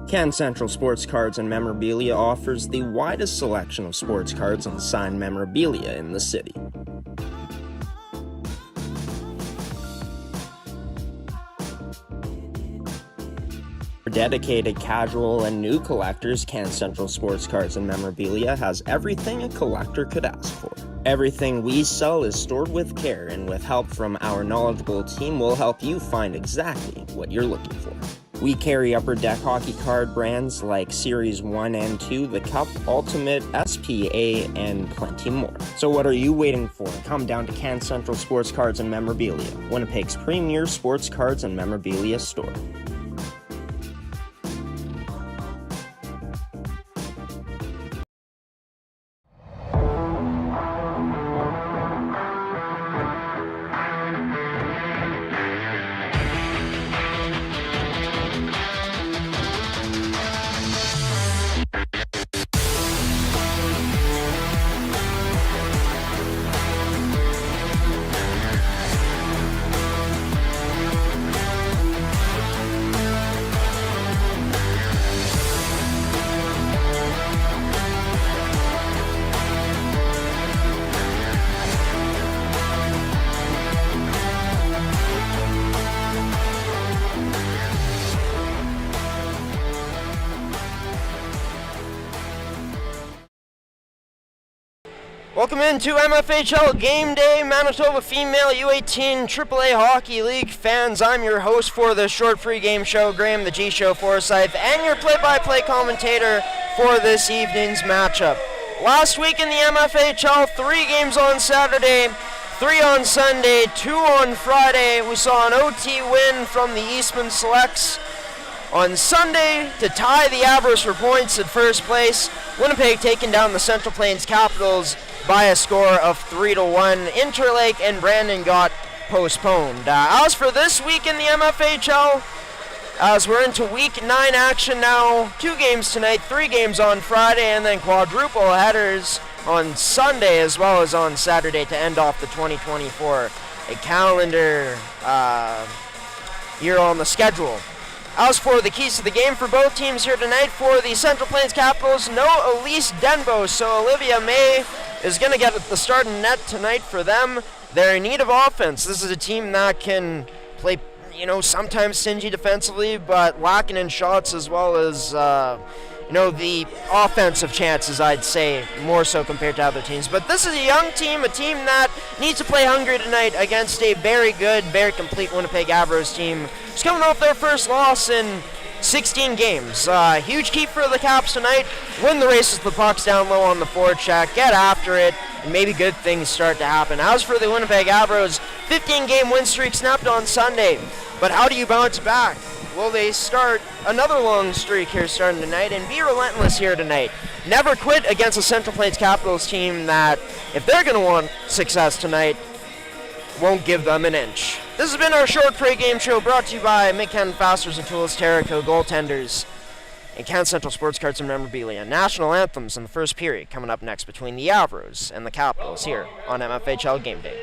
Can Central Sports Cards and Memorabilia offers the widest selection of sports cards and signed memorabilia in the city. For dedicated casual and new collectors, Can Central Sports Cards and Memorabilia has everything a collector could ask for. Everything we sell is stored with care, and with help from our knowledgeable team, we'll help you find exactly what you're looking for. We carry Upper Deck hockey card brands like Series 1 and 2, The Cup, Ultimate, SPA, and plenty more. So what are you waiting for? Come down to Can Central Sports Cards and Memorabilia, Winnipeg's premier sports cards and memorabilia store. Welcome into MFHL Game Day, Manitoba Female U18 AAA Hockey League fans. I'm your host for this short pregame show, Graham the gshow Forsyth, and your play-by-play commentator for this evening's matchup. Last week in the MFHL, 3 games on Saturday, 3 on Sunday, 2 on Friday. We saw an OT win from the Eastman Selects on Sunday to tie the Avros for points at first place. Winnipeg taking down the Central Plains Capitals by a score of 3-1. Interlake and Brandon got postponed. As for this week in the MFHL, as we're into week 9 action now, 2 games tonight, 3 games on Friday, and then quadruple headers on Sunday as well as on Saturday to end off the 2024 calendar year on the schedule. As for the keys to the game for both teams here tonight, for the Central Plains Capitals, no Elise Denbo, so Olivia May is going to get the start in net tonight for them. They're in need of offense. This is a team that can play, sometimes stingy defensively, but lacking in shots as well as, the offensive chances, I'd say, more so compared to other teams. But this is a young team, a team that needs to play hungry tonight against a very good, very complete Winnipeg Avros team who's coming off their first loss in 16 games. Huge key for the Caps tonight. Win the race with the pucks down low on the forecheck, get after it, and maybe good things start to happen. As for the Winnipeg Avros, 15-game win streak snapped on Sunday. But how do you bounce back? Will they start another long streak here starting tonight and be relentless here tonight? Never quit against a Central Plains Capitals team that, if they're going to want success tonight, won't give them an inch. This has been our short pregame show brought to you by Midcanton Fasteners and Tools, Terrico Goaltenders, and Can Central Sports Cards and Memorabilia. National anthems in the first period coming up next between the Avros and the Capitals here on MFHL Game Day.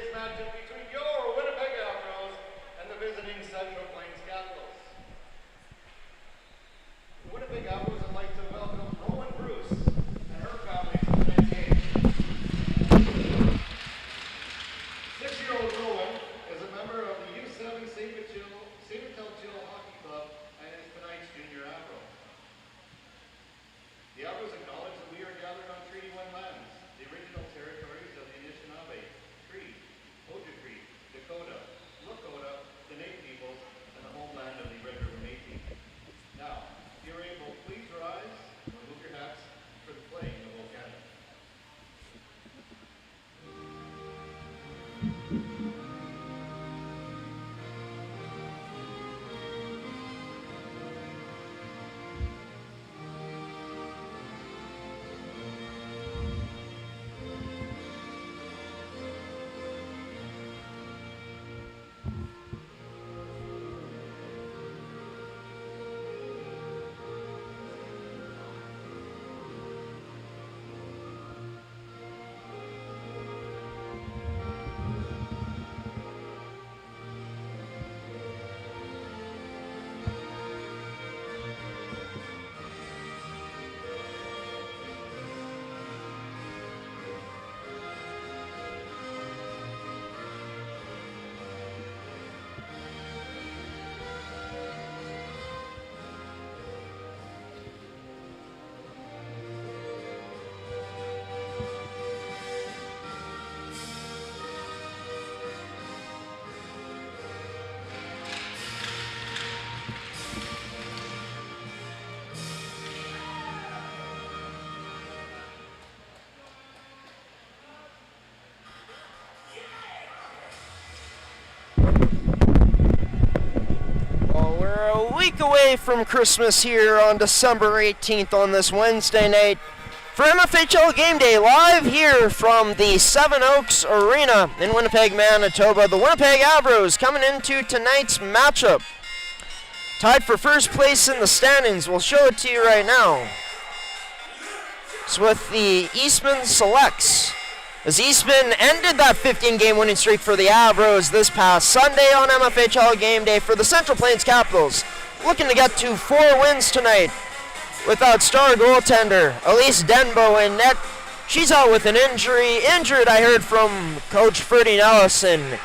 Well, we're a week away from Christmas here on December 18th on this Wednesday night for MFHL Game Day, live here from the Seven Oaks Arena in Winnipeg, Manitoba. The Winnipeg Avros coming into tonight's matchup. Tied for first place in the standings. We'll show it to you right now. It's with the Eastman Selects, as Eastman ended that 15-game winning streak for the Avros this past Sunday on MFHL Game Day for the Central Plains Capitals, looking to get to 4 wins tonight without star goaltender Elise Denbo in net. She's out with an injury. Injured, I heard from Coach Ferdy Nelson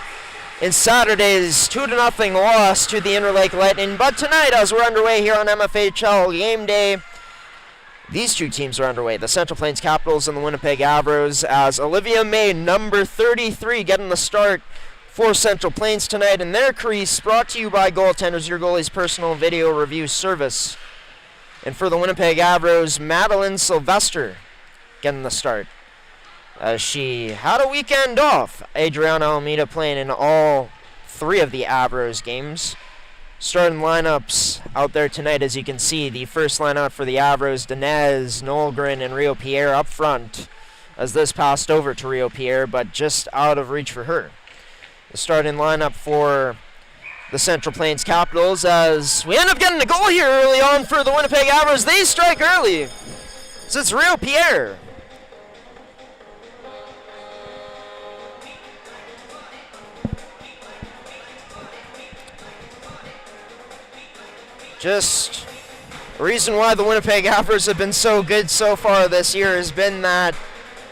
in Saturday's 2-0 loss to the Interlake Lightning. But tonight, as we're underway here on MFHL Game Day, these two teams are underway, the Central Plains Capitals and the Winnipeg Avros, as Olivia May, number 33, getting the start for Central Plains tonight in their crease, brought to you by Goaltenders, your goalie's personal video review service. And for the Winnipeg Avros, Madeline Sylvester getting the start, as she had a weekend off. Adriana Almeida playing in all 3 of the Avros games. Starting lineups out there tonight, as you can see, the first lineup for the Avros, Dinez, Nolgren, and Rio Pierre up front, as this passed over to Rio Pierre, but just out of reach for her. The starting lineup for the Central Plains Capitals, as we end up getting a goal here early on for the Winnipeg Avros. They strike early, so it's Rio Pierre. Just a reason why the Winnipeg Avros have been so good so far this year has been that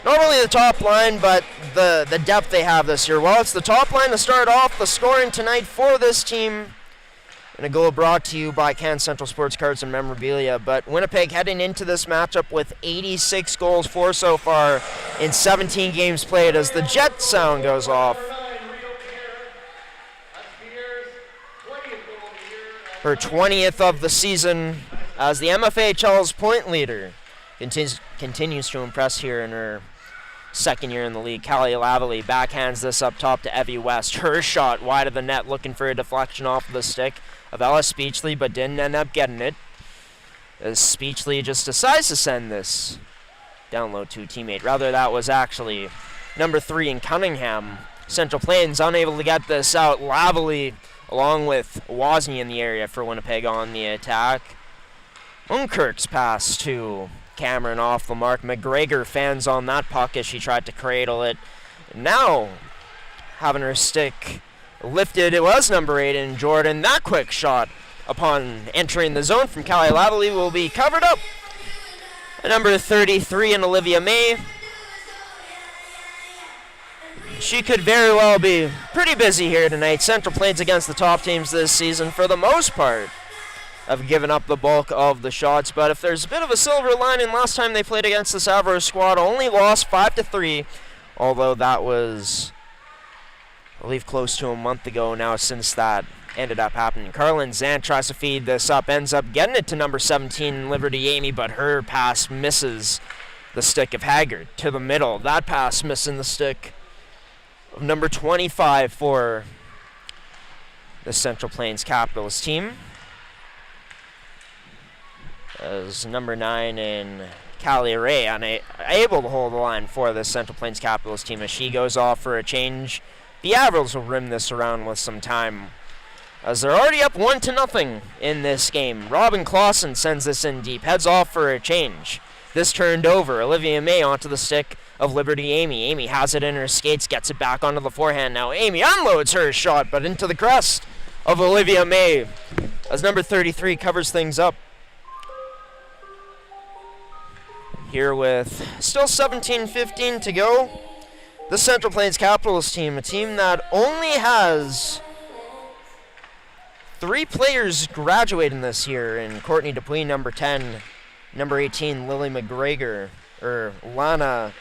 not only the top line, but the depth they have this year. Well, it's the top line to start off the scoring tonight for this team. And a goal brought to you by Can Central Sports Cards and Memorabilia. But Winnipeg heading into this matchup with 86 goals for so far in 17 games played, as the jet sound goes off. Her 20th of the season as the MFHL's point leader continues to impress here in her second year in the league. Callie Lavallee backhands this up top to Evie West. Her shot wide of the net, looking for a deflection off the stick of Ella Speechley, but didn't end up getting it, as Speechley just decides to send this down low to a teammate. Rather, that was actually number 3 in Cunningham. Central Plains unable to get this out. Lavallee along with Wozni in the area for Winnipeg on the attack. Unkirk's pass to Cameron off the mark. McGregor fans on that puck as she tried to cradle it. Now having her stick lifted, it was number 8 in Jordan. That quick shot upon entering the zone from Callie Lavallee will be covered up by number 33 in Olivia May. She could very well be pretty busy here tonight. Central Plains against the top teams this season, for the most part, have given up the bulk of the shots. But if there's a bit of a silver lining, last time they played against this Avros squad, only lost 5-3, although that was, I believe, close to a month ago now since that ended up happening. Carlin Zant tries to feed this up, ends up getting it to number 17, Liberty Amy, but her pass misses the stick of Haggard to the middle. That pass missing the stick of number 25 for the Central Plains Capitals team, as number 9 in Callie Ray unable to hold the line for the Central Plains Capitals team, as she goes off for a change. The Avros will rim this around with some time, as they're already up 1-0 in this game. Robin Clausen sends this in deep, heads off for a change. This turned over. Olivia May onto the stick of Liberty Amy. Amy has it in her skates, gets it back onto the forehand. Now Amy unloads her shot, but into the crest of Olivia May, as number 33 covers things up. Here with still 17-15 to go, the Central Plains Capitals team, a team that only has 3 players graduating this year, in Courtney Dupuis, number 10, number 18, Lily McGregor, or Lana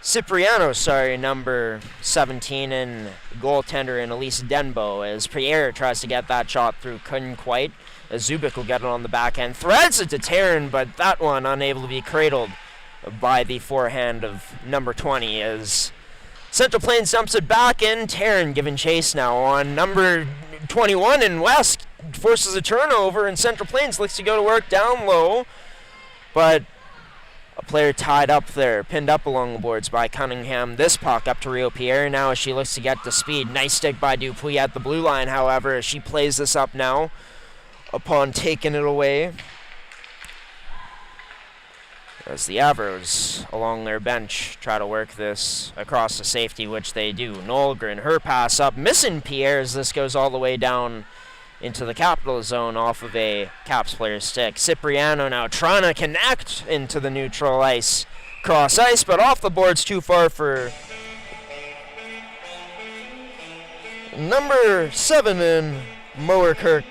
Cipriano, number 17, and goaltender in Elise Denbo, as Pierre tries to get that shot through, couldn't quite, as Zubik will get it on the backhand, threads it to Taryn, but that one unable to be cradled by the forehand of number 20, as Central Plains dumps it back in. Taryn giving chase now on number 21, and West forces a turnover, and Central Plains looks to go to work down low, but a player tied up there, pinned up along the boards by Cunningham. This puck up to Rio Pierre now as she looks to get the speed. Nice stick by Dupuis at the blue line, however, as she plays this up now upon taking it away. As the Avros along their bench try to work this across the safety, which they do. Nolgren, her pass up, missing Pierre as this goes all the way down into the capital zone off of a Caps player's stick. Cipriano now trying to connect into the neutral ice. Cross ice, but off the boards too far for number 7 in Mowerkirk,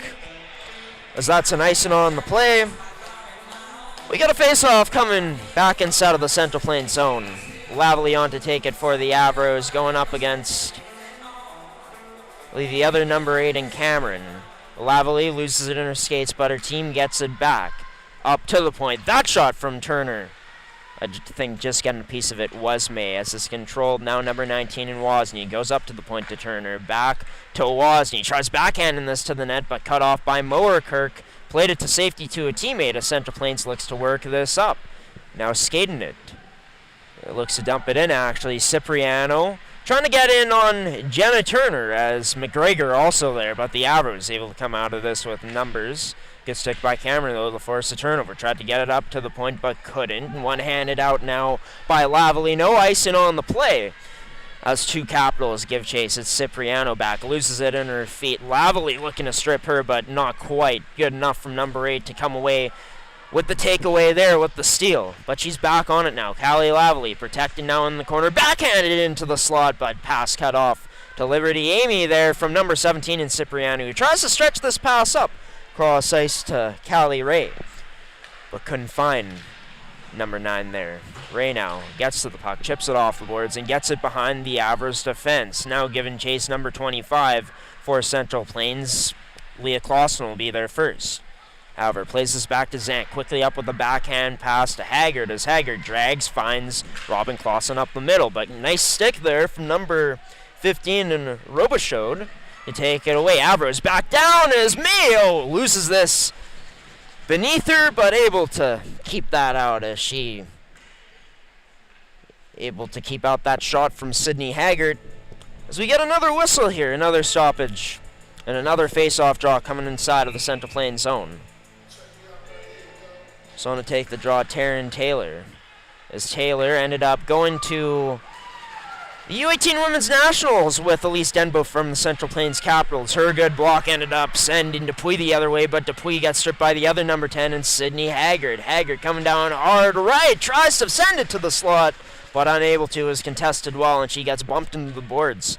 as that's an icing on the play. We got a face-off coming back inside of the Central Plains zone. Lavely on to take it for the Avros, going up against the other number 8 in Cameron. Lavely loses it in her skates, but her team gets it back. Up to the point. That shot from Turner, I think just getting a piece of it was May, as it's controlled now. Number 19 in Wozni goes up to the point to Turner. Back to Wozni. Tries backhanding this to the net, but cut off by Mowerkirk. Played it to safety to a teammate as Central Plains looks to work this up. Now skating it. It looks to dump it in, actually. Cipriano trying to get in on Jenna Turner, as McGregor also there, but the Avros able to come out of this with numbers. Good stick by Cameron, though, to force a turnover. Tried to get it up to the point, but couldn't. One-handed out now by Lavely. No icing on the play, as two Capitals give chase. It's Cipriano back. Loses it in her feet. Lavely looking to strip her, but not quite good enough from number 8 to come away with the takeaway there with the steal. But she's back on it now. Callie Lavely protected now in the corner. Backhanded into the slot, but pass cut off to Liberty Amy there from number 17 in Cipriano, who tries to stretch this pass up. Cross ice to Callie Ray, but couldn't find number 9 there. Ray now gets to the puck, chips it off the boards, and gets it behind the Avros defense. Now giving chase number 25 for Central Plains. Leah Clausen will be there first. However, plays this back to Zant, quickly up with a backhand pass to Haggard, as Haggard drags, finds Robin Clausen up the middle. But nice stick there from number 15 in Robichaud to take it away. Avros back down as Mayo loses this beneath her, but able to keep that out, as she able to keep out that shot from Sydney Haggard. As we get another whistle here, another stoppage, and another face-off draw coming inside of the Central Plains zone. So on to take the draw, Taryn Taylor, as Taylor ended up going to the U18 Women's Nationals with Elise Denbo from the Central Plains Capitals. Her good block ended up sending Dupuis the other way, but Dupuis gets stripped by the other number 10 and Sydney Haggard. Haggard coming down hard right, tries to send it to the slot, but unable to, is contested well, and she gets bumped into the boards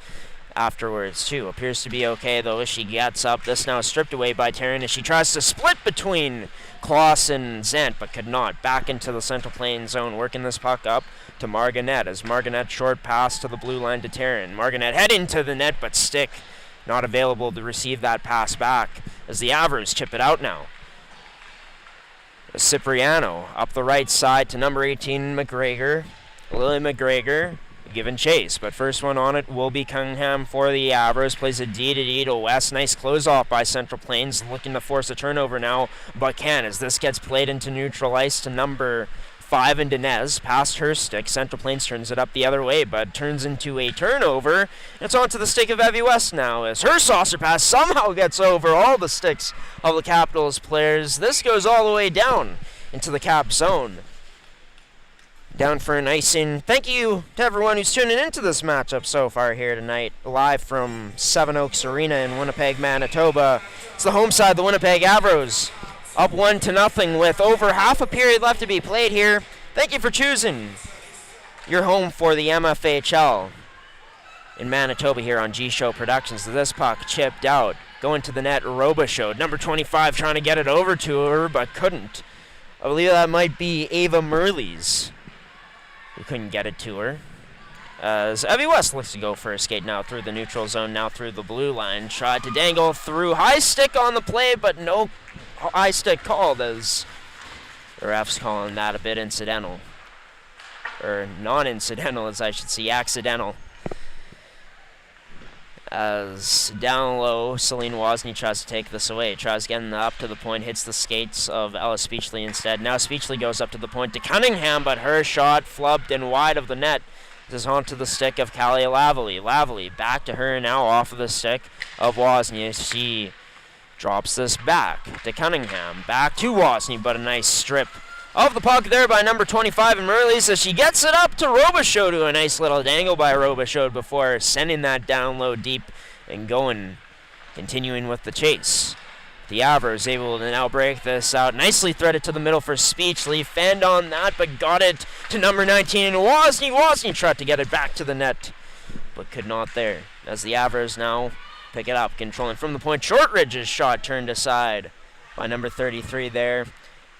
afterwards too. Appears to be okay though as she gets up. This now stripped away by Taryn as she tries to split between Klaus and Zant, but could not. Back into the Central Plains zone, working this puck up to Marganet, as Marganet short pass to the blue line to Taryn. Marganet head into the net, but stick not available to receive that pass back, as the Avros chip it out now. Cipriano up the right side to number 18 McGregor. Lily McGregor given chase, but first one on it will be Cunningham for the Avros. Plays a D to West. Nice close off by Central Plains, looking to force a turnover now, but can, as this gets played into neutral ice to number 5 in Dinez. Past her stick, Central Plains turns it up the other way, but turns into a turnover. It's onto the stick of Evie West now, as her saucer pass somehow gets over all the sticks of the Capitals players. This goes all the way down into the Cap zone. Down for an icing. Thank you to everyone who's tuning into this matchup so far here tonight, live from Seven Oaks Arena in Winnipeg, Manitoba. It's the home side, the Winnipeg Avros, up 1-0 with over half a period left to be played here. Thank you for choosing your home for the MFHL in Manitoba here on G-Show Productions. This puck chipped out, going to the net. Robichaud, number 25, trying to get it over to her, but couldn't. I believe that might be Ava Merles. We couldn't get it to her. As Evie West looks to go for a skate now through the neutral zone, now through the blue line. Tried to dangle through. High stick on the play, but no high stick called, as the ref's calling that a bit incidental. Or non-incidental, as I should say, accidental. As down low, Celine Wozni tries to take this away. Tries getting up to the point, hits the skates of Ella Speechley instead. Now Speechley goes up to the point to Cunningham, but her shot flubbed and wide of the net. This is onto the stick of Callie Lavalley. Lavalley back to her now off of the stick of Wozni. She drops this back to Cunningham. Back to Wozni, but a nice strip of the puck there by number 25 in Merleys as she gets it up to Robichaud, to a nice little dangle by Robichaud before sending that down low deep and continuing with the chase. The Avros able to now break this out. Nicely threaded to the middle for Speechley. Fanned on that, but got it to number 19 and Wozni. Wozni tried to get it back to the net, but could not there. As the Avros now pick it up, controlling from the point. Shortridge's shot turned aside by number 33 there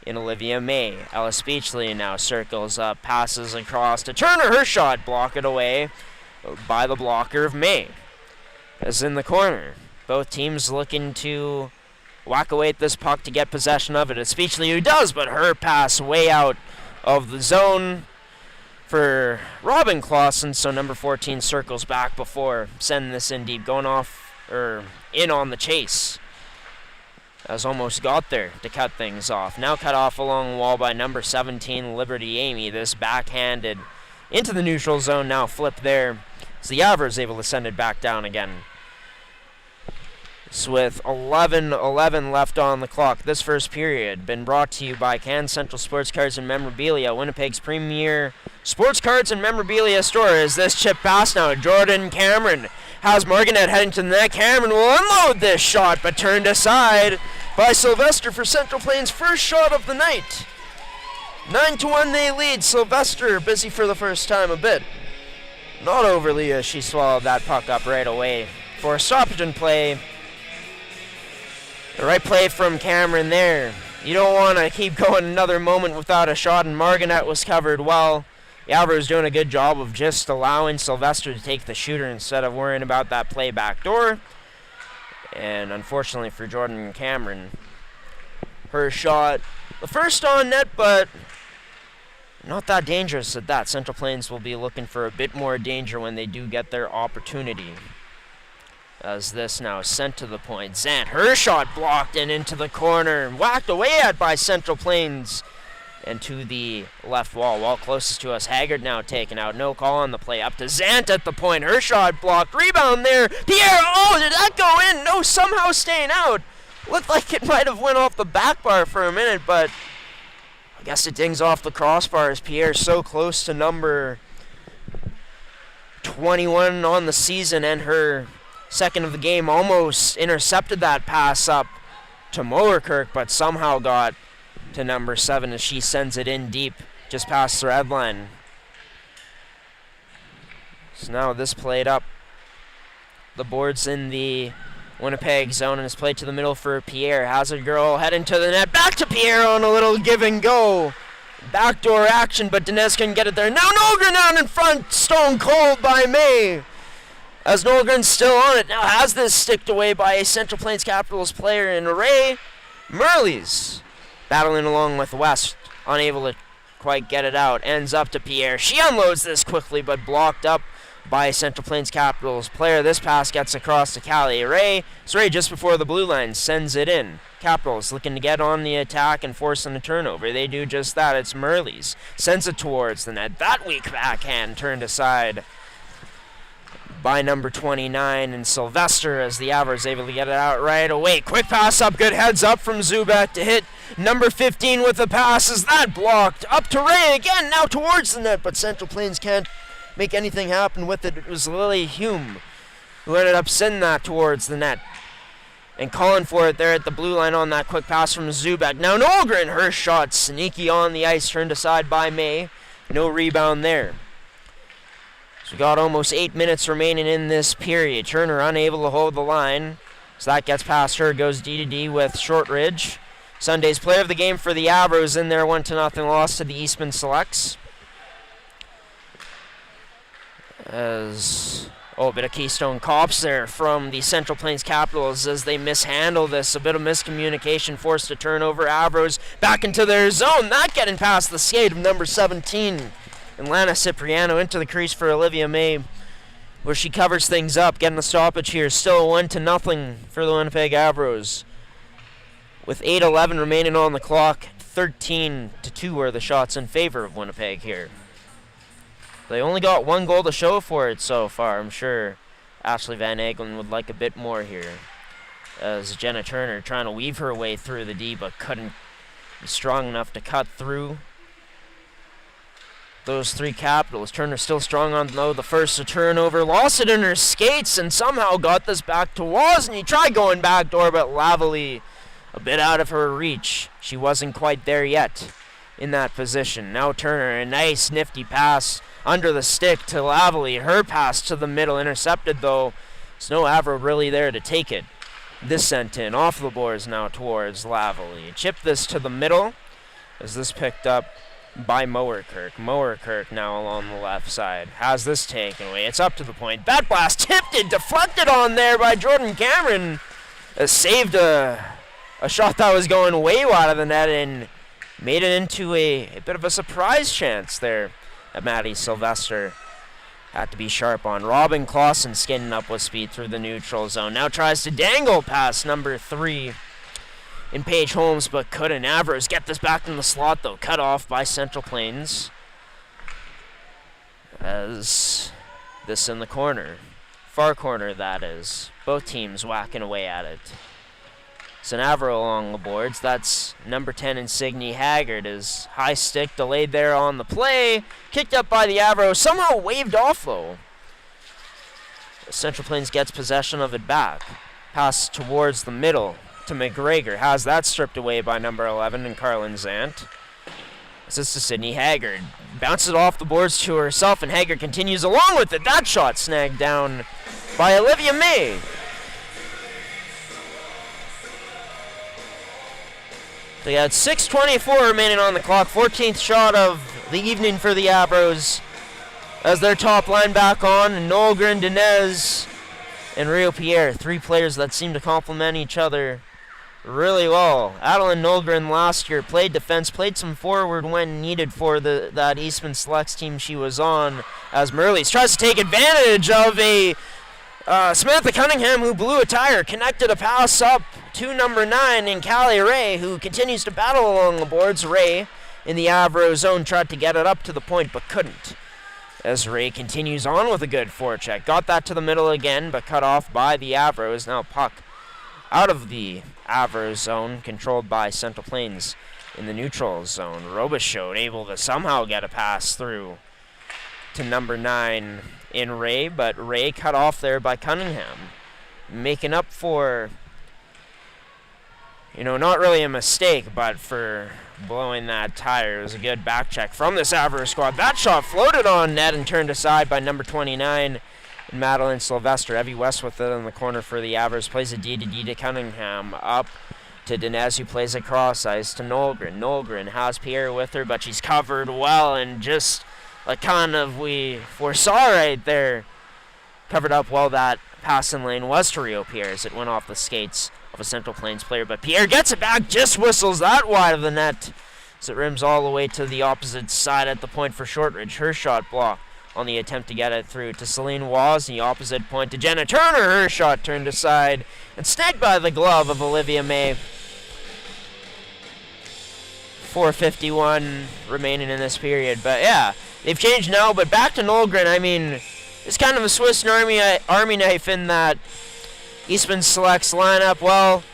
in Olivia May. Ella Speechley now circles up, passes across to Turner. Her shot blocked away by the blocker of May. As in the corner, both teams looking to whack away at this puck to get possession of it. It's Speechley who does, but her pass way out of the zone for Robin Clausen, so number 14 circles back before sending this in deep, going off, or in on the chase. As almost got there to cut things off. Now cut off along the wall by number 17, Liberty Amy. This backhanded into the neutral zone, now flipped there. So the Avros able to send it back down again. So with 11:11 left on the clock, this first period been brought to you by Can Central Sports Cards and Memorabilia, Winnipeg's premier sports cards and memorabilia store. As this chip pass now, Jordan Cameron has Marganet heading to the net. Cameron will unload this shot, but turned aside by Sylvester for Central Plains' first shot of the night. 9-1 they lead. Sylvester busy for the first time a bit. Not overly as she swallowed that puck up right away for a stoppage in play. The right play from Cameron there. You don't want to keep going another moment without a shot, and Marganet was covered well. The Avros doing a good job of just allowing Sylvester to take the shooter instead of worrying about that play back door. And unfortunately for Jordan Cameron, her shot, the first on net, but not that dangerous at that. Central Plains will be looking for a bit more danger when they do get their opportunity. As this now sent to the point. Zant, her shot blocked and into the corner. Whacked away at by Central Plains. And to the left wall closest to us. Haggard now taken out. No call on the play. Up to Zant at the point. Her shot blocked. Rebound there. Pierre, oh, did that go in? No, somehow staying out. Looked like it might have went off the back bar for a minute, but I guess it dings off the crossbar as Pierre's so close to number 21 on the season, and her second of the game almost intercepted that pass up to Moerkirk, but somehow got to number 7 as she sends it in deep just past the red line. So now this played up the boards in the Winnipeg zone, and it's played to the middle for Pierre. Has a girl heading to the net. Back to Pierre on a little give and go. Backdoor action, but Dinez couldn't get it there. Now Nolgren out in front, stone cold by May. As Nolgren's still on it, now has this sticked away by a Central Plains Capitals player in Ray Merleys. Battling along with West, unable to quite get it out. Ends up to Pierre. She unloads this quickly, but blocked up by a Central Plains Capitals player. This pass gets across to Callie Ray. So Ray, just before the blue line, sends it in. Capitals looking to get on the attack and forcing a turnover. They do just that. It's Merleys. Sends it towards the net. That weak backhand turned aside by number 29 and Sylvester, as the Avros able to get it out right away. Quick pass up, good heads up from Zubek to hit number 15 with the pass. Is that blocked? Up to Ray again, now towards the net, but Central Plains can't make anything happen with it. It was Lily Hume who ended up sending that towards the net and calling for it there at the blue line on that quick pass from Zubek. Now Nolgren, her shot sneaky on the ice, turned aside by May. No rebound there. So we got almost 8 minutes remaining in this period. Turner unable to hold the line. So that gets past her, goes D-to-D with Shortridge. Sunday's player of the game for the Avros in their 1-0 loss to the Eastman Selects. As, a bit of Keystone Cops there from the Central Plains Capitals as they mishandle this. A bit of miscommunication forced a turnover. Avros back into their zone. That getting past the skate of number 17. And Lana Cipriano into the crease for Olivia May. where she covers things up, getting the stoppage here. Still 1-0 for the Winnipeg Avros. With 8:11 remaining on the clock, 13-2 are the shots in favor of Winnipeg here. They only got one goal to show for it so far. I'm sure Ashley Van Egelen would like a bit more here. As Jenna Turner trying to weave her way through the D, but couldn't be strong enough to cut through those three Capitals. Turner still strong on the first to turnover. Lost it in her skates and somehow got this back to Wozni. Tried going backdoor, but Lavalley a bit out of her reach. She wasn't quite there yet in that position. Now Turner, a nice nifty pass under the stick to Lavalley. Her pass to the middle, intercepted though. There's no Avro really there to take it. This sent in, off the boards now towards Lavalley. Chip this to the middle, as this picked up by Mowerkirk. Mowerkirk now along the left side. Has this taken away. It's up to the point. Bat blast tipped it, deflected on there by Jordan Cameron. Saved a shot that was going way wide of the net and made it into a bit of a surprise chance there that Maddie Sylvester had to be sharp on. Robin Clausen skinning up with speed through the neutral zone. Now tries to dangle past number 3 in Paige Holmes, but couldn't. Avros get this back in the slot, though. Cut off by Central Plains. As this in the corner. Far corner, that is. Both teams whacking away at it. It's an Avro along the boards. That's number 10 Insignia Haggard. Is high stick delayed there on the play. Kicked up by the Avro. Somehow waved off, though. Central Plains gets possession of it back. Pass towards the middle to McGregor. Has that stripped away by number 11 and Carlin Zant. This is to Sydney Haggard. Bounces it off the boards to herself, and Haggard continues along with it. That shot snagged down by Olivia May. They had 6:24 remaining on the clock. 14th shot of the evening for the Avros as their top line back on. Nolgren, Dinez, and Rio Pierre. 3 players that seem to complement each other really well. Adeline Nolgren last year played defense, played some forward when needed for that Eastman Selects team she was on. As Merleys tries to take advantage of a Samantha Cunningham, who blew a tire, connected a pass up to number 9 in Callie Ray, who continues to battle along the boards. Ray in the Avro zone tried to get it up to the point, but couldn't. As Ray continues on with a good forecheck. Got that to the middle again, but cut off by the Avros. Now puck out of the Avro zone, controlled by Central Plains in the neutral zone. Robichaud able to somehow get a pass through to number 9 in Ray, but Ray cut off there by Cunningham. Making up for, not really a mistake, but for blowing that tire. It was a good back check from this Avro squad. That shot floated on net and turned aside by number 29, Madeline Sylvester. Evie West with it in the corner for the Avros. Plays a D to Cunningham. Up to Dinez, who plays it cross ice to Nolgren. Nolgren has Pierre with her, but she's covered well, and just like kind of we foresaw right there, covered up well. That passing lane was to Rio Pierre as it went off the skates of a Central Plains player, but Pierre gets it back, just whistles that wide of the net as it rims all the way to the opposite side at the point for Shortridge. Her shot blocked on the attempt to get it through to Celine Wozni, opposite point to Jenna Turner. Her shot turned aside and snagged by the glove of Olivia May. 4:51 remaining in this period, but yeah, they've changed now. But back to Nolgren. I mean, it's kind of a Swiss Army knife in that Eastman Selects lineup. Well,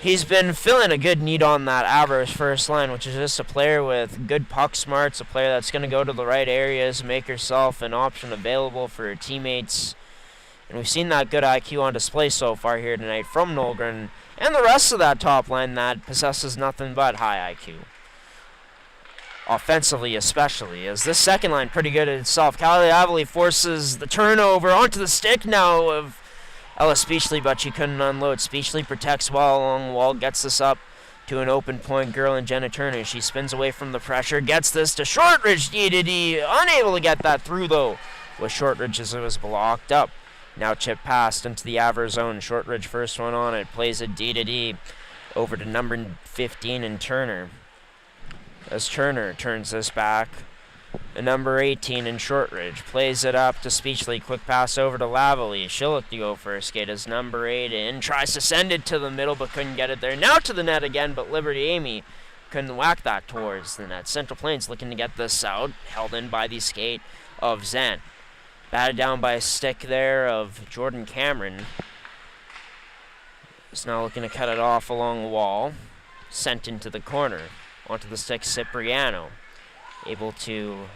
he's been filling a good need on that Avros first line, which is just a player with good puck smarts, a player that's going to go to the right areas, make herself an option available for her teammates. And we've seen that good IQ on display so far here tonight from Nolgren and the rest of that top line that possesses nothing but high IQ. Offensively especially, as this second line pretty good at itself. Callie Avali forces the turnover onto the stick now of Ella Speechley, but she couldn't unload. Speechley protects well along the wall, gets this up to an open point girl in Jenna Turner. She spins away from the pressure, gets this to Shortridge, D, unable to get that through though with Shortridge as it was blocked up. Now chip passed into the Avro zone. Shortridge first one on it, plays it D over to number 15 in Turner. As Turner turns this back And number 18 in Shortridge plays it up to Speechley. Quick pass over to Lavalley. She'll look to go for a skate as number 8 in. Tries to send it to the middle but couldn't get it there. Now to the net again, but Liberty Amy couldn't whack that towards the net. Central Plains looking to get this out. Held in by the skate of Zant. Batted down by a stick there of Jordan Cameron. Is now looking to cut it off along the wall. Sent into the corner. Onto the stick, Cipriano. Able to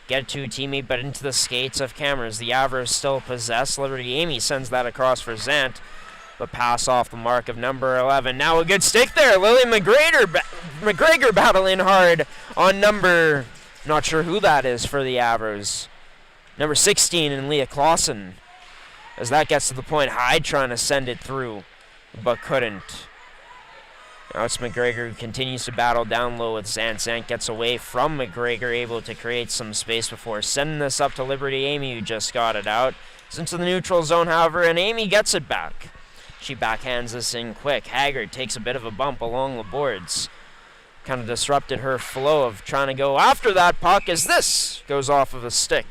get it to a teammate, but into the skates of Cameron as the Avros still possess. Liberty Amy sends that across for Zant, but pass off the mark of number 11. Now a good stick there. Lily McGregor battling hard on number, not sure who that is for the Avros. Number 16 in Leah Clausen. As that gets to the point, Hyde trying to send it through, but couldn't. Now it's McGregor who continues to battle down low with Zant. Zant gets away from McGregor, able to create some space before sending this up to Liberty Amy, who just got it out. It's into the neutral zone, however, and Amy gets it back. She backhands this in quick. Haggard takes a bit of a bump along the boards. Kind of disrupted her flow of trying to go after that puck as this goes off of a stick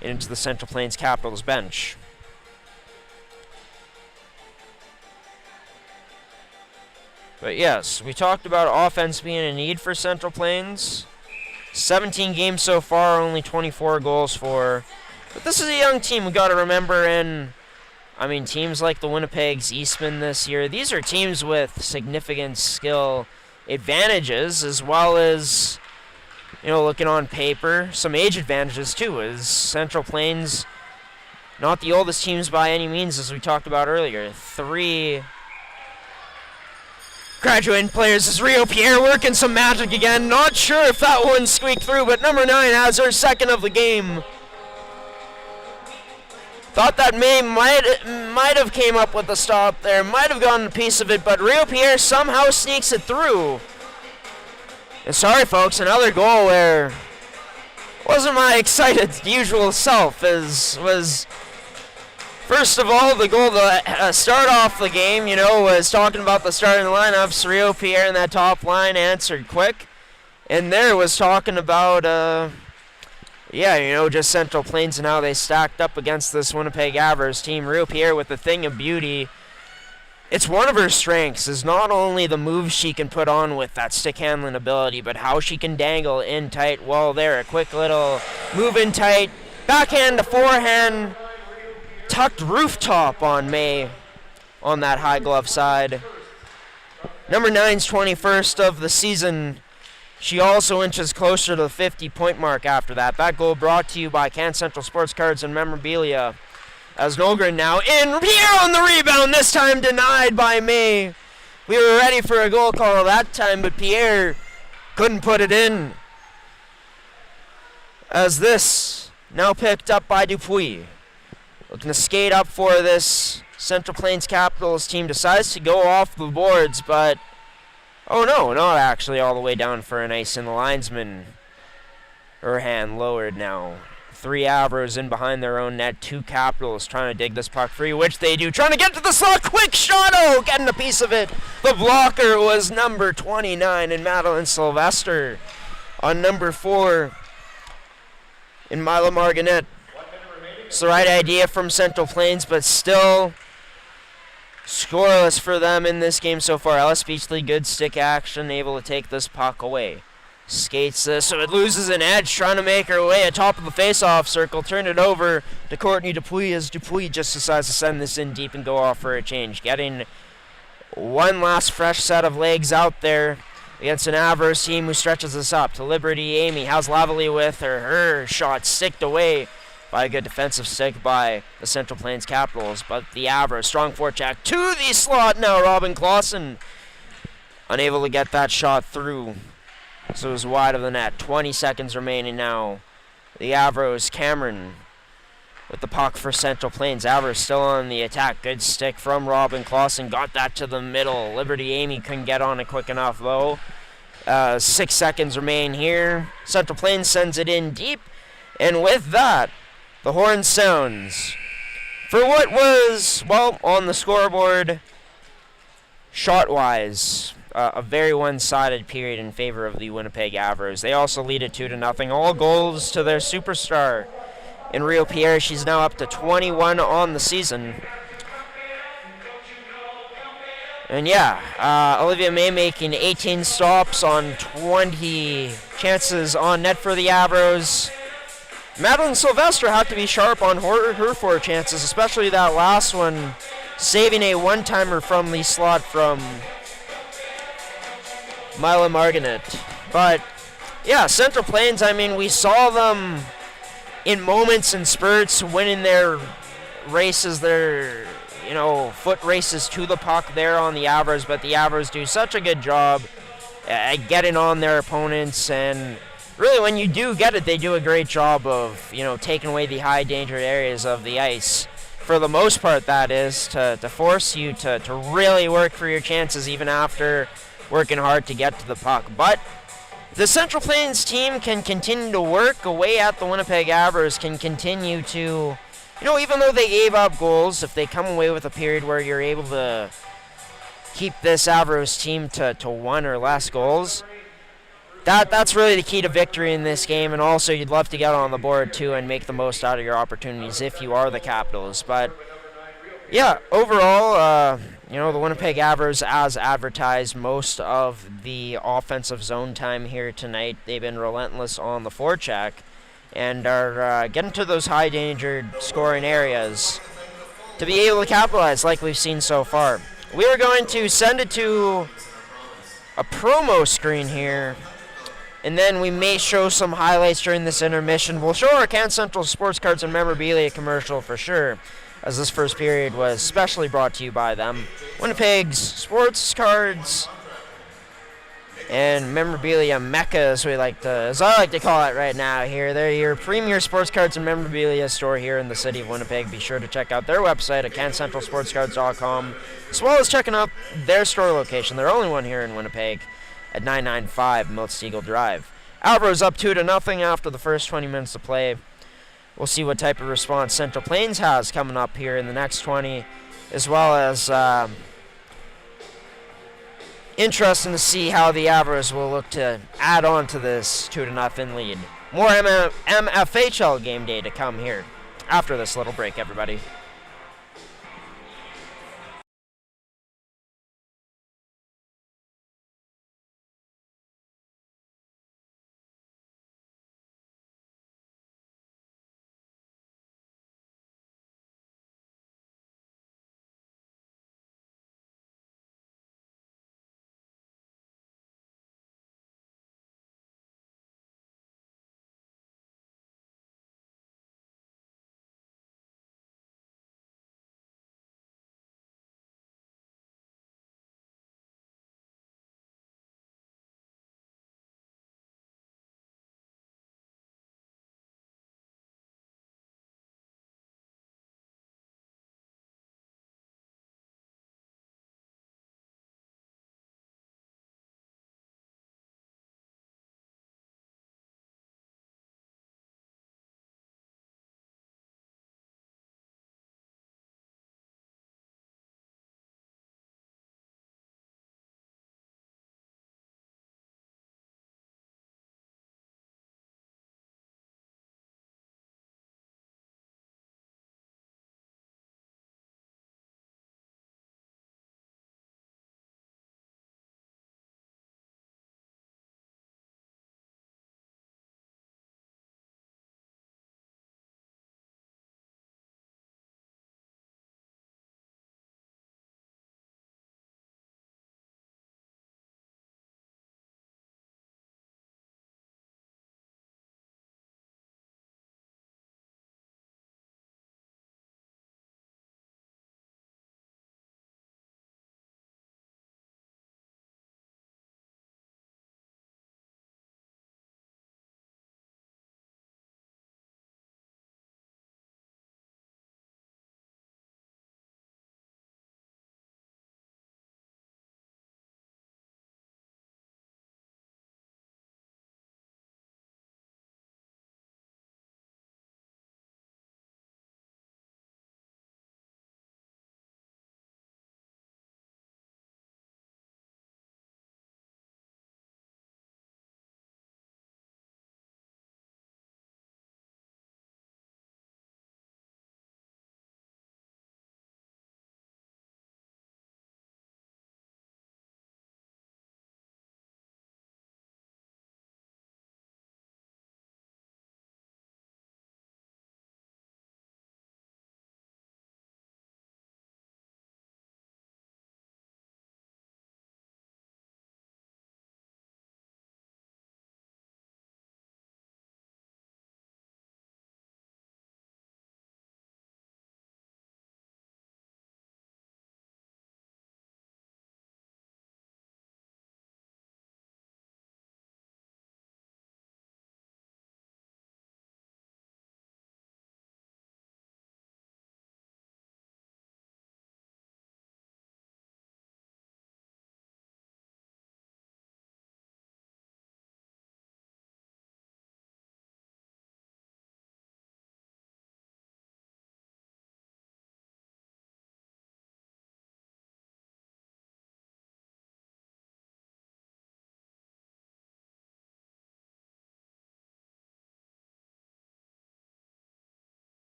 into the Central Plains Capitals bench. But yes, we talked about offense being a need for Central Plains. 17 games so far, only 24 goals for. But this is a young team we got to remember. And I mean, teams like the Winnipeg's Eastman this year, these are teams with significant skill advantages, as well as, you know, looking on paper, some age advantages too. As Central Plains, not the oldest teams by any means, as we talked about earlier. 3 graduating players is Rio Pierre working some magic again. Not sure if that one squeaked through, but number 9 has her second of the game. Thought that might have came up with the stop there, might have gotten a piece of it, but Rio Pierre somehow sneaks it through. And sorry folks, another goal where wasn't my excited usual self, as was. First of all, the goal to start off the game, you know, was talking about the starting lineups. Rio Pierre in that top line answered quick. And there was talking about, just Central Plains and how they stacked up against this Winnipeg Avros team. Rio Pierre with the thing of beauty. It's one of her strengths, is not only the moves she can put on with that stick handling ability, but how she can dangle in tight wall there. A quick little move in tight, backhand to forehand. Tucked rooftop on May on that high glove side. Number 9's 21st of the season. She also inches closer to the 50-point mark after that. That goal brought to you by Can Central Sports Cards and Memorabilia. As Nolgren now in. Pierre on the rebound, this time denied by May. We were ready for a goal call that time, but Pierre couldn't put it in. As this now picked up by Dupuis. Looking to skate up for this Central Plains Capitals team. Decides to go off the boards, but oh no, not actually all the way down for an ice, and the linesman, her hand lowered now. 3 Avros in behind their own net. 2 Capitals trying to dig this puck free, which they do. Trying to get to the slot. Quick shot. Oh, getting a piece of it. The blocker was number 29 in Madeline Sylvester. On number 4 in Mila Marganet. It's the right idea from Central Plains, but still scoreless for them in this game so far. Ellis Beachley, good stick action, able to take this puck away. Skates this, so it loses an edge, trying to make her way atop of the face-off circle. Turn it over to Courtney Dupuis as Dupuis just decides to send this in deep and go off for a change. Getting one last fresh set of legs out there against an Avros team who stretches us up to Liberty Amy. How's Lavalley with her? Her shot sticked away by a good defensive stick by the Central Plains Capitals. But the Avros, strong forecheck to the slot now. Robin Clausen unable to get that shot through. So it was wide of the net. 20 seconds remaining now. The Avros, Cameron with the puck for Central Plains. Avros still on the attack. Good stick from Robin Clausen. Got that to the middle. Liberty Amy couldn't get on it quick enough though. 6 seconds remain here. Central Plains sends it in deep. And with that, the horn sounds for what was, well, on the scoreboard, shot-wise, a very one-sided period in favor of the Winnipeg Avros. They also lead it 2-0. All goals to their superstar in Rio Pierre. She's now up to 21 on the season. And yeah, Olivia May making 18 stops on 20 chances on net for the Avros. Madeline Sylvester had to be sharp on her 4 chances, especially that last one, saving a one-timer from the slot from Mila Marganet. But yeah, Central Plains, I mean, we saw them in moments and spurts winning their races, their foot races to the puck there on the Avros, but the Avros do such a good job at getting on their opponents, and really when you do get it, they do a great job of, taking away the high danger areas of the ice. For the most part, that is, to force you to really work for your chances even after working hard to get to the puck. But the Central Plains team can continue to work away at the Winnipeg Avros, can continue to, even though they gave up goals, if they come away with a period where you're able to keep this Avros team to 1 or less goals, that's really the key to victory in this game. And also, you'd love to get on the board too and make the most out of your opportunities if you are the Capitals. But yeah, overall, the Winnipeg Avros, as advertised, most of the offensive zone time here tonight, they've been relentless on the forecheck and are getting to those high danger scoring areas to be able to capitalize like we've seen so far. We are going to send it to a promo screen here, and then we may show some highlights during this intermission. We'll show our Can Central Sports Cards and Memorabilia commercial for sure, as this first period was specially brought to you by them. Winnipeg's sports cards and memorabilia mecca, as I like to call it right now here. They're your premier sports cards and memorabilia store here in the city of Winnipeg. Be sure to check out their website at cancentralsportscards.com, as well as checking out their store location, their only one here in Winnipeg, at 995 Miltz-Eagle Drive. Avros up 2-0 after the first 20 minutes of play. We'll see what type of response Central Plains has coming up here in the next 20, as well as interesting to see how the Avros will look to add on to this 2-0 lead. More MFHL game day to come here after this little break, everybody.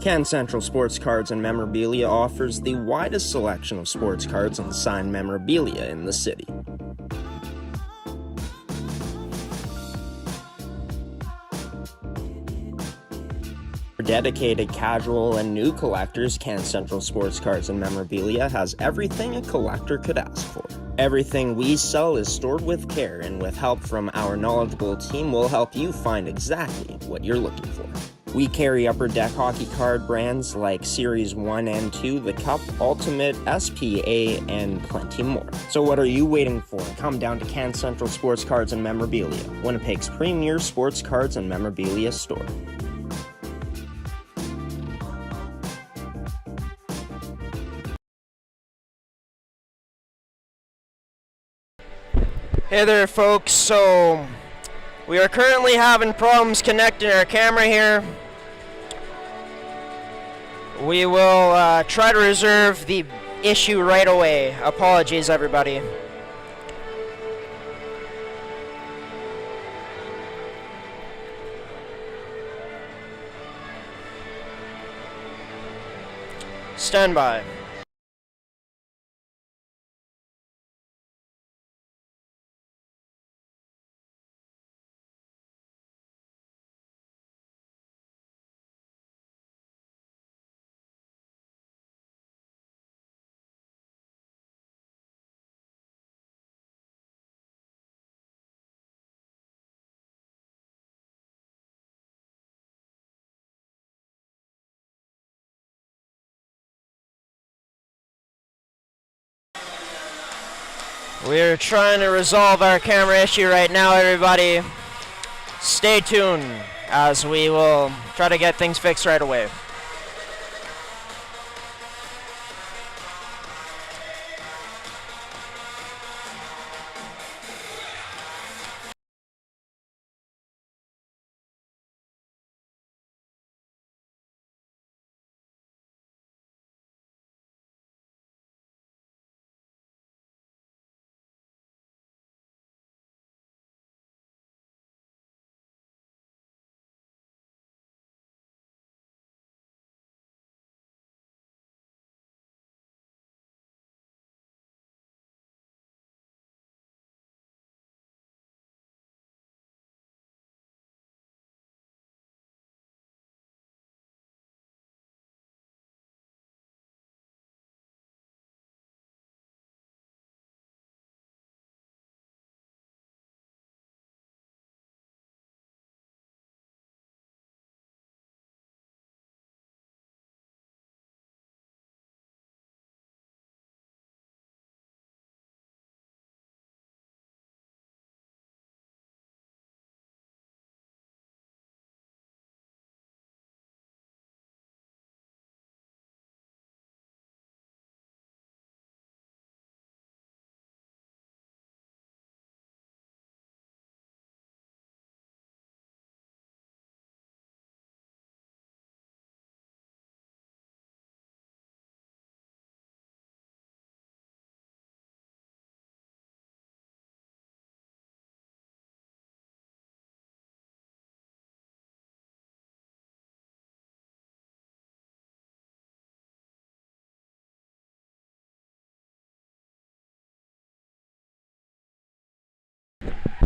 Can Central Sports Cards and Memorabilia offers the widest selection of sports cards and signed memorabilia in the city. For dedicated casual and new collectors, Can Central Sports Cards and Memorabilia has everything a collector could ask for. Everything we sell is stored with care, and with help from our knowledgeable team, we'll help you find exactly what you're looking for. We carry Upper Deck hockey card brands like Series 1 and 2, the Cup, Ultimate, SPA, and plenty more. So what are you waiting for? Come down to Can Central Sports Cards and Memorabilia, Winnipeg's premier sports cards and memorabilia store. Hey there, folks. So we are currently having problems connecting our camera here. We will try to resolve the issue right away. Apologies, everybody. Stand by. We're trying to resolve our camera issue right now, everybody. Stay tuned as we will try to get things fixed right away.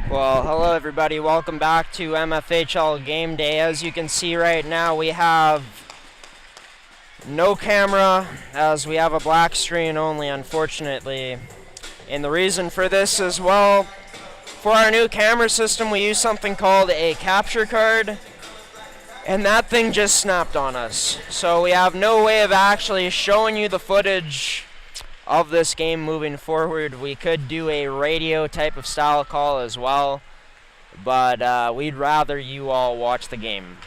Well, hello everybody, welcome back to MFHL Game Day. As you can see right now, we have no camera, as we have a black screen only, unfortunately. And the reason for this is, well, for our new camera system, we use something called a capture card, and that thing just snapped on us. So we have no way of actually showing you the footage of this game moving forward. We could do a radio type of style call as well, but we'd rather you all watch the game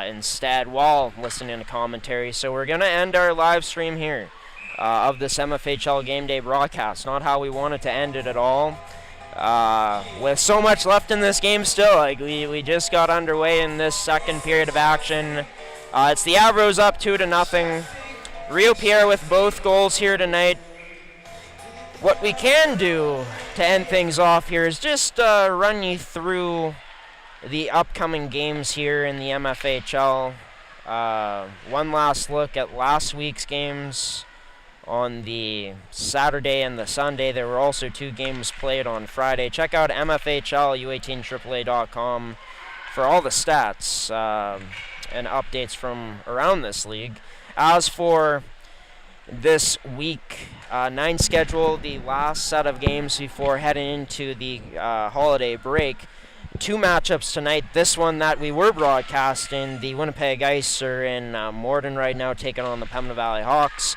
instead while listening to commentary. So we're going to end our live stream here of this MFHL Game Day broadcast. Not how we wanted to end it at all. With so much left in this game still, like we just got underway in this second period of action. It's the Avros up 2-0. Rio Pierre with both goals here tonight. What we can do to end things off here is just run you through the upcoming games here in the MFHL. One last look at last week's games. On the Saturday and the Sunday, there were also 2 games played on Friday. Check out MFHL U18AAA.com for all the stats and updates from around this league. As for this week 9 schedule, the last set of games before heading into the holiday break, 2 matchups tonight. This one that we were broadcasting, the Winnipeg Ice are in Morden right now, taking on the Pembina Valley Hawks.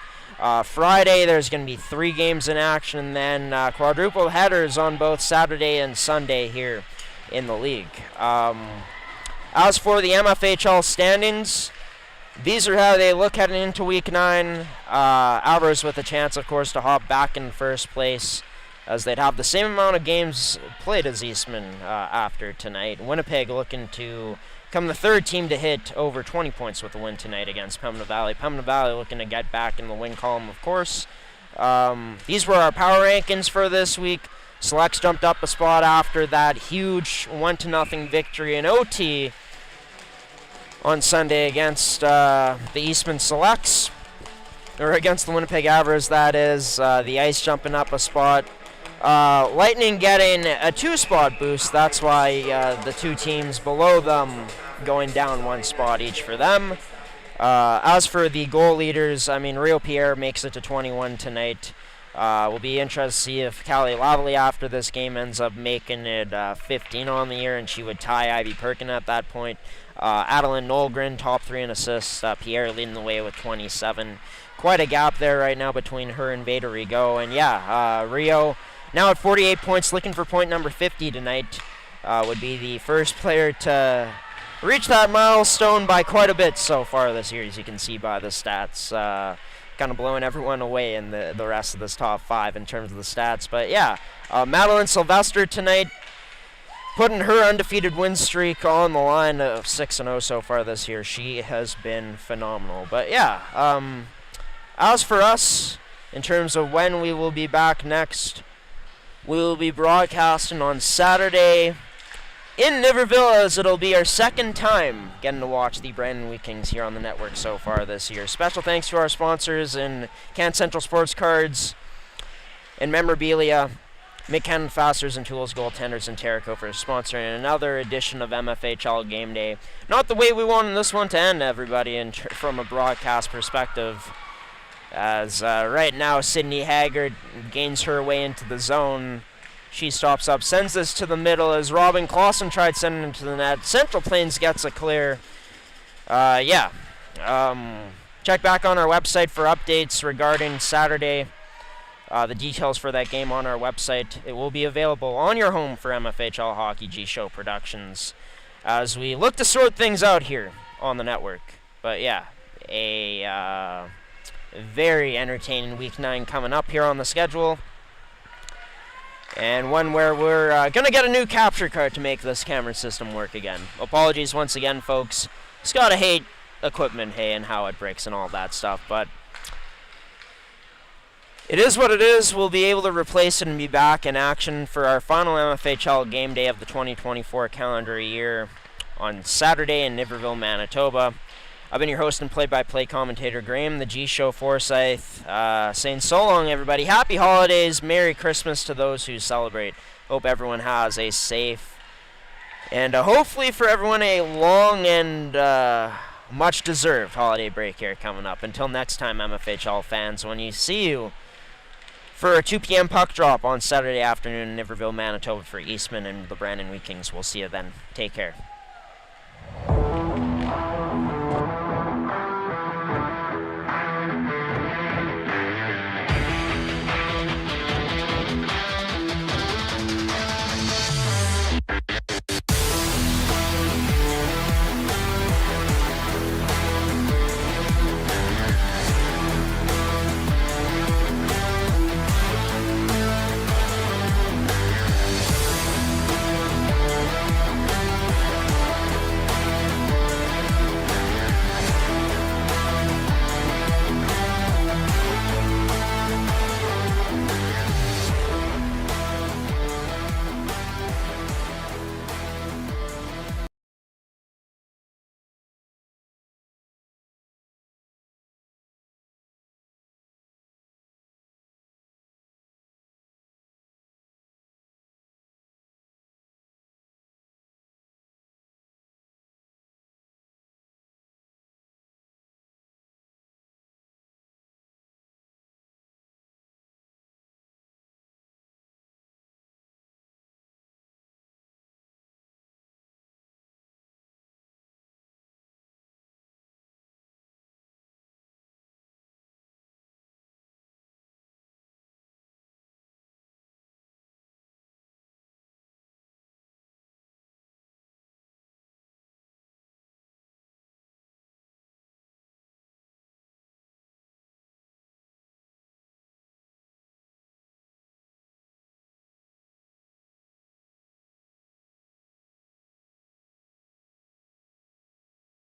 Friday, there's going to be 3 games in action, and then quadruple headers on both Saturday and Sunday here in the league. As for the MFHL standings, these are how they look heading into Week 9. Avros with a chance, of course, to hop back in first place, as they'd have the same amount of games played as Eastman after tonight. Winnipeg looking to become the 3rd team to hit over 20 points with a win tonight against Pembina Valley. Pembina Valley looking to get back in the win column, of course. These were our power rankings for this week. Selects jumped up a spot after that huge 1-0 victory in OT on Sunday against the Eastman Selects, or against the Winnipeg Avros, that is. The Ice jumping up a spot. Lightning getting a 2-spot boost. That's why the 2 teams below them going down 1 spot each for them. As for the goal leaders, I mean, Rio Pierre makes it to 21 tonight. We'll be interested to see if Callie Lavely after this game ends up making it 15 on the year, and she would tie Ivy Perkin at that point. Adeline Nolgren, top 3 in assists. Pierre leading the way with 27. Quite a gap there right now between her and Veda Rigaud. And yeah, Rio now at 48 points, looking for point number 50 tonight. Would be the first player to reach that milestone by quite a bit so far this year, as you can see by the stats. Kind of blowing everyone away in the rest of this top 5 in terms of the stats. But yeah, Madeline Sylvester tonight, putting her undefeated win streak on the line of 6-0 so far this year. She has been phenomenal. But yeah, as for us, in terms of when we will be back next, we will be broadcasting on Saturday in Niverville, as it'll be our 2nd time getting to watch the Brandon Wheat Kings here on the network so far this year. Special thanks to our sponsors in Can Central Sports Cards and Memorabilia, McKenna Fasteners and Tools, Goaltenders, and Terrico for sponsoring another edition of MFHL Game Day. Not the way we wanted this one to end, everybody, from a broadcast perspective. As right now, Sydney Haggard gains her way into the zone. She stops up, sends this to the middle as Robin Clausen tried sending it to the net. Central Plains gets a clear. Check back on our website for updates regarding Saturday. The details for that game on our website. It will be available on your home for MFHL Hockey G-Show Productions as we look to sort things out here on the network. But yeah, a very entertaining Week 9 coming up here on the schedule. And one where we're going to get a new capture card to make this camera system work again. Apologies once again, folks. Just gotta hate equipment, hey, and how it breaks and all that stuff. But it is what it is. We'll be able to replace it and be back in action for our final MFHL game day of the 2024 calendar year on Saturday in Niverville, Manitoba. I've been your host and play-by-play commentator, Graham, the G-Show Forsyth, saying so long, everybody. Happy holidays, Merry Christmas to those who celebrate. Hope everyone has a safe and hopefully for everyone a long and much-deserved holiday break here coming up. Until next time, MFHL fans, when you see you for a 2 p.m. puck drop on Saturday afternoon in Niverville, Manitoba for Eastman and the Brandon Wheat Kings. We'll see you then. Take care.